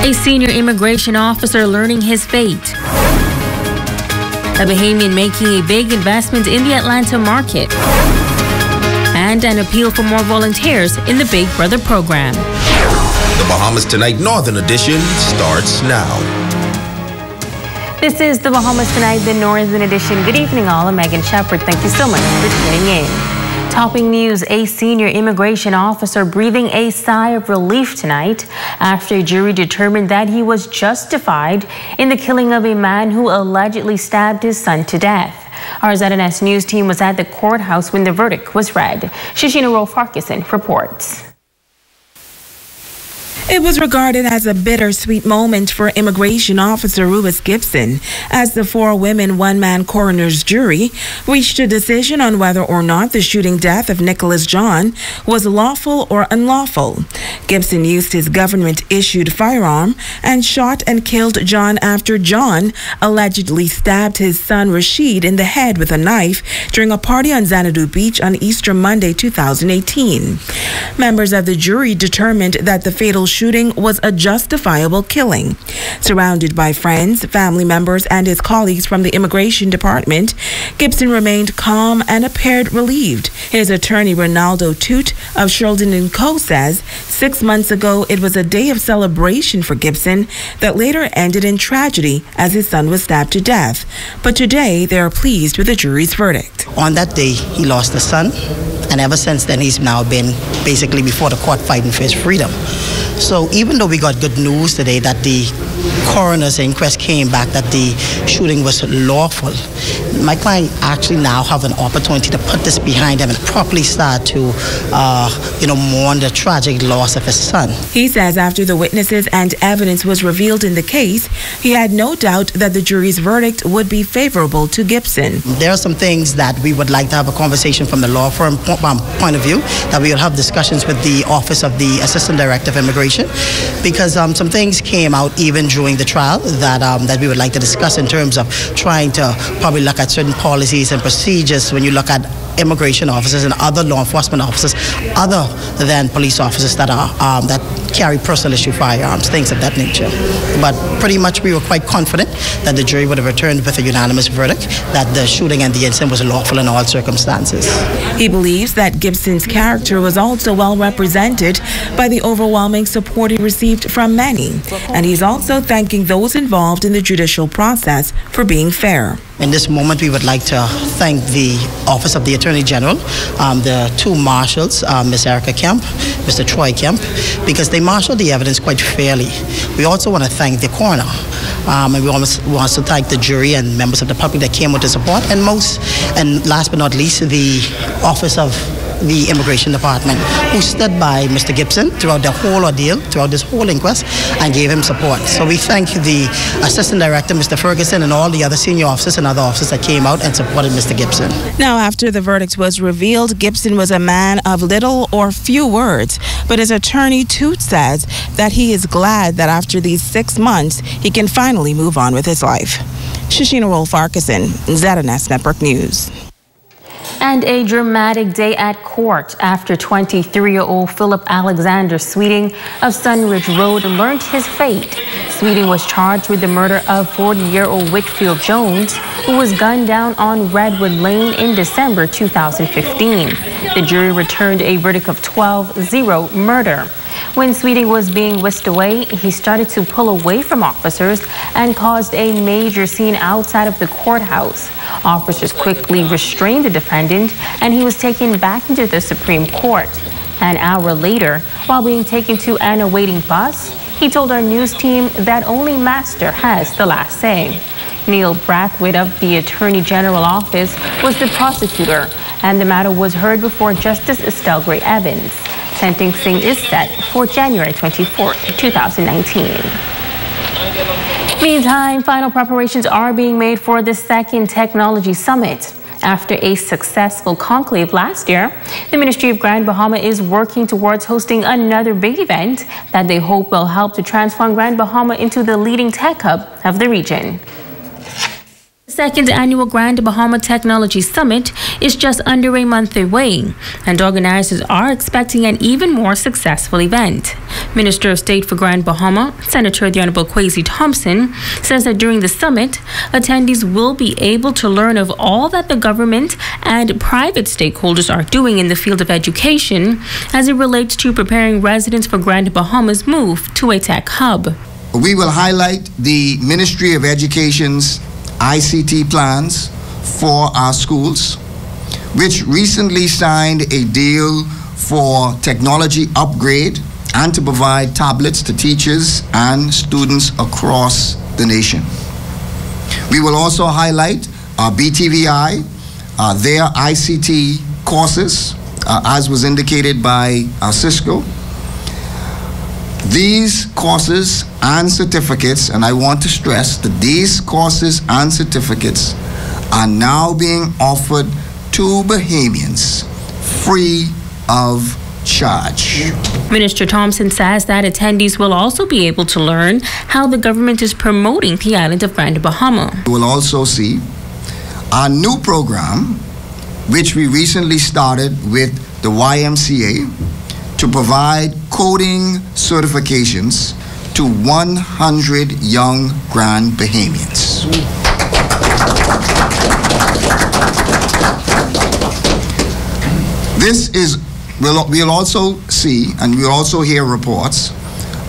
A senior immigration officer learning his fate. A Bahamian making a big investment in the Atlanta market. And an appeal for more volunteers in the Big Brother program. The Bahamas Tonight Northern Edition starts now. This is the Bahamas Tonight, the Northern Edition. Good evening, all. I'm Megan Shepard. Thank you so much for tuning in. Topping news, a senior immigration officer breathing a sigh of relief tonight after a jury determined that he was justified in the killing of a man who allegedly stabbed his son to death. Our ZNS News team was at the courthouse when the verdict was read. Shishina Farquharson reports. It was regarded as a bittersweet moment for immigration officer Rufus Gibson as the 4 women, 1-man coroner's jury reached a decision on whether or not the shooting death of Nicholas John was lawful or unlawful. Gibson used his government-issued firearm and shot and killed John after John allegedly stabbed his son Rashid in the head with a knife during a party on Xanadu Beach on Easter Monday 2018. Members of the jury determined that the fatal shooting was a justifiable killing. Surrounded by friends, family members, and his colleagues from the Immigration Department, Gibson remained calm and appeared relieved. His attorney, Ronaldo Toot of Sheldon & Co. says 6 months ago it was a day of celebration for Gibson that later ended in tragedy as his son was stabbed to death. But today they are pleased with the jury's verdict. On that day, he lost a son, and ever since then he's now been basically before the court fighting for his freedom. So even though we got good news today that the coroner's inquest came back that the shooting was lawful, my client actually now have an opportunity to put this behind him and properly start to, mourn the tragic loss of his son. He says after the witnesses and evidence was revealed in the case, he had no doubt that the jury's verdict would be favorable to Gibson. There are some things that we would like to have a conversation from the law firm point of view, that we will have discussions with the Office of the Assistant Director of Immigration, because some things came out even during the trial that we would like to discuss in terms of trying to probably look at certain policies and procedures when you look at immigration officers and other law enforcement officers other than police officers that carry personal issue firearms, things of that nature. But pretty much we were quite confident that the jury would have returned with a unanimous verdict that the shooting and the incident was lawful in all circumstances. He believes that Gibson's character was also well represented by the overwhelming support he received from many, and he's also thanking those involved in the judicial process for being fair. In this moment, we would like to thank the Office of the Attorney General, the 2 marshals, Ms. Erica Kemp, Mr. Troy Kemp, because they marshaled the evidence quite fairly. We also want to thank the coroner, and we want to thank the jury and members of the public that came with the support, and last but not least, the Office of the Immigration Department, who stood by Mr. Gibson throughout the whole ordeal, throughout this whole inquest, and gave him support. So we thank the Assistant Director, Mr. Ferguson, and all the other senior officers and other officers that came out and supported Mr. Gibson. Now, after the verdict was revealed, Gibson was a man of little or few words, but his attorney Toot says that he is glad that after these 6 months, he can finally move on with his life. Shishina Farquharson, ZNS Network News. And a dramatic day at court after 23-year-old Philip Alexander Sweeting of Sunridge Road learned his fate. Sweeting was charged with the murder of 40-year-old Whitfield Jones, who was gunned down on Redwood Lane in December 2015. The jury returned a verdict of 12-0 murder. When Sweeting was being whisked away, he started to pull away from officers and caused a major scene outside of the courthouse. Officers quickly restrained the defendant, and he was taken back into the Supreme Court. An hour later, while being taken to an awaiting bus, he told our news team that only Master has the last say. Neil Brathwaite of the Attorney General Office was the prosecutor, and the matter was heard before Justice Estelle Gray Evans. Sentencing is set for January 24, 2019. Meantime, final preparations are being made for the second Technology Summit. After a successful conclave last year, the Ministry of Grand Bahama is working towards hosting another big event that they hope will help to transform Grand Bahama into the leading tech hub of the region. The second annual Grand Bahama Technology Summit is just under a month away, and organizers are expecting an even more successful event. Minister of State for Grand Bahama, Senator the Honorable Kwesi Thompson, says that during the summit, attendees will be able to learn of all that the government and private stakeholders are doing in the field of education as it relates to preparing residents for Grand Bahama's move to a tech hub. We will highlight the Ministry of Education's ICT plans for our schools, which recently signed a deal for technology upgrade and to provide tablets to teachers and students across the nation. We will also highlight BTVI, their ICT courses, as was indicated by Cisco. These courses and certificates, and I want to stress that these courses and certificates are now being offered to Bahamians free of charge. Minister Thompson says that attendees will also be able to learn how the government is promoting the island of Grand Bahama. You will also see our new program, which we recently started with the YMCA, to provide coding certifications to 100 young Grand Bahamians. We'll also see, and we'll also hear reports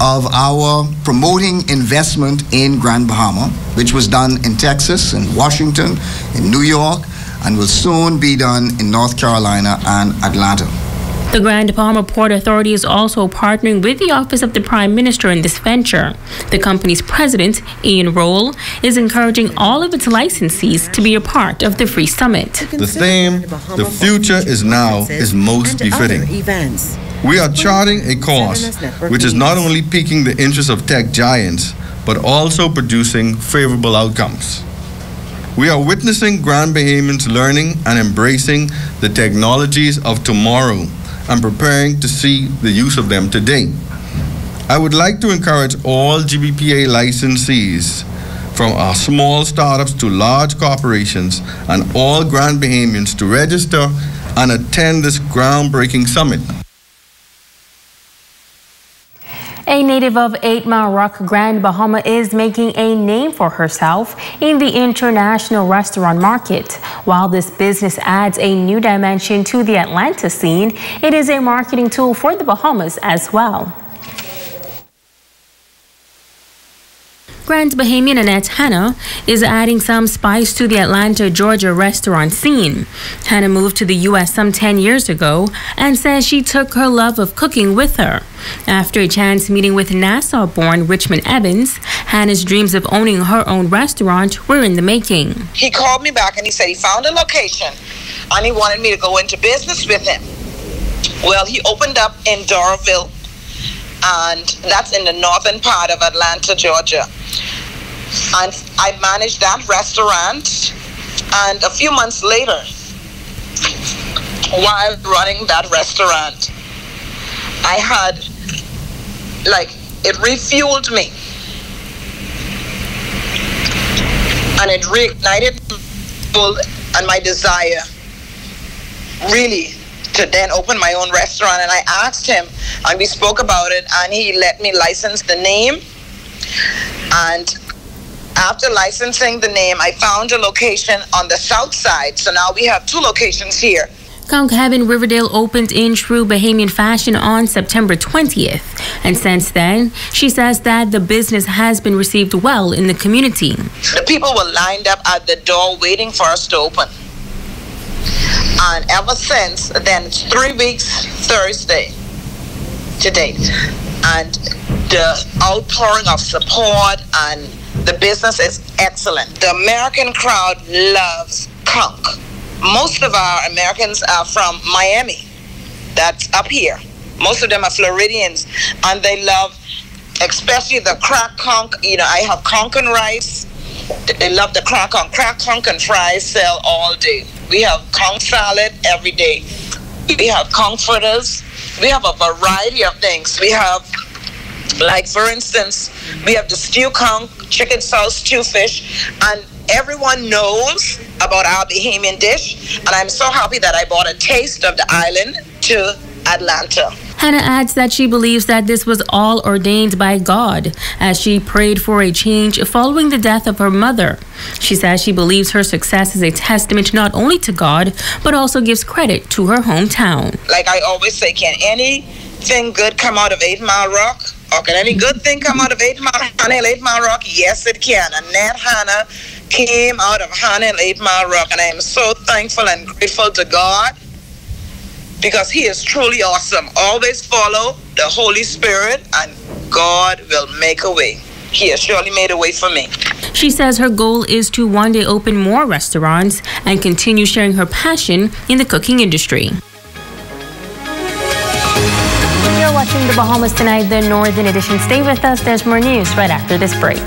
of our promoting investment in Grand Bahama, which was done in Texas, in Washington, in New York, and will soon be done in North Carolina and Atlanta. The Grand Bahama Port Authority is also partnering with the Office of the Prime Minister in this venture. The company's president, Ian Roll, is encouraging all of its licensees to be a part of the Free Summit. The theme, "The future is now," is most befitting. We are charting a course which is not only piquing the interest of tech giants, but also producing favorable outcomes. We are witnessing Grand Bahamians learning and embracing the technologies of tomorrow and preparing to see the use of them today. I would like to encourage all GBPA licensees, from our small startups to large corporations, and all Grand Bahamians to register and attend this groundbreaking summit. A native of 8 Mile Rock, Grand Bahama, is making a name for herself in the international restaurant market. While this business adds a new dimension to the Atlanta scene, it is a marketing tool for the Bahamas as well. Grand Bahamian Annette Hannah is adding some spice to the Atlanta, Georgia restaurant scene. Hannah moved to the U.S. some 10 years ago and says she took her love of cooking with her. After a chance meeting with Nassau-born Richmond Evans, Hannah's dreams of owning her own restaurant were in the making. He called me back and he said he found a location and he wanted me to go into business with him. Well, he opened up in Doraville, and that's in the northern part of Atlanta, Georgia. And I managed that restaurant, and a few months later, while running that restaurant, I had, it refueled me. And it reignited and my desire, really, to then open my own restaurant. And I asked him, and we spoke about it, and he let me license the name. And after licensing the name, I found a location on the south side. So now we have 2 locations here. Conch Haven Riverdale opened in true Bahamian fashion on September 20th. And since then, she says that the business has been received well in the community. The people were lined up at the door waiting for us to open. And ever since then, it's 3 weeks Thursday to date. And the outpouring of support and the business is excellent. The American crowd loves conch. Most of our Americans are from Miami. That's up here. Most of them are Floridians, and they love, especially the crack conch. You know, I have conch and rice. They love the crack conch. Crack conch and fries sell all day. We have conch salad every day. We have conch fritters. We have a variety of things. We have, like for instance, we have the stew conch, chicken sauce, stew fish, and everyone knows about our Bahamian dish, and I'm so happy that I brought a taste of the island to Atlanta. Hannah adds that she believes that this was all ordained by God as she prayed for a change following the death of her mother. She says she believes her success is a testament not only to God, but also gives credit to her hometown. Like I always say, can anything good come out of 8 Mile Rock? Or can any good thing come out of 8 Mile Rock? Yes, it can. Annette Hannah came out of Hannah and 8 Mile Rock, and I am so thankful and grateful to God, because he is truly awesome. Always follow the Holy Spirit and God will make a way. He has surely made a way for me. She says her goal is to one day open more restaurants and continue sharing her passion in the cooking industry. You're watching the Bahamas Tonight, the Northern Edition. Stay with us. There's more news right after this break.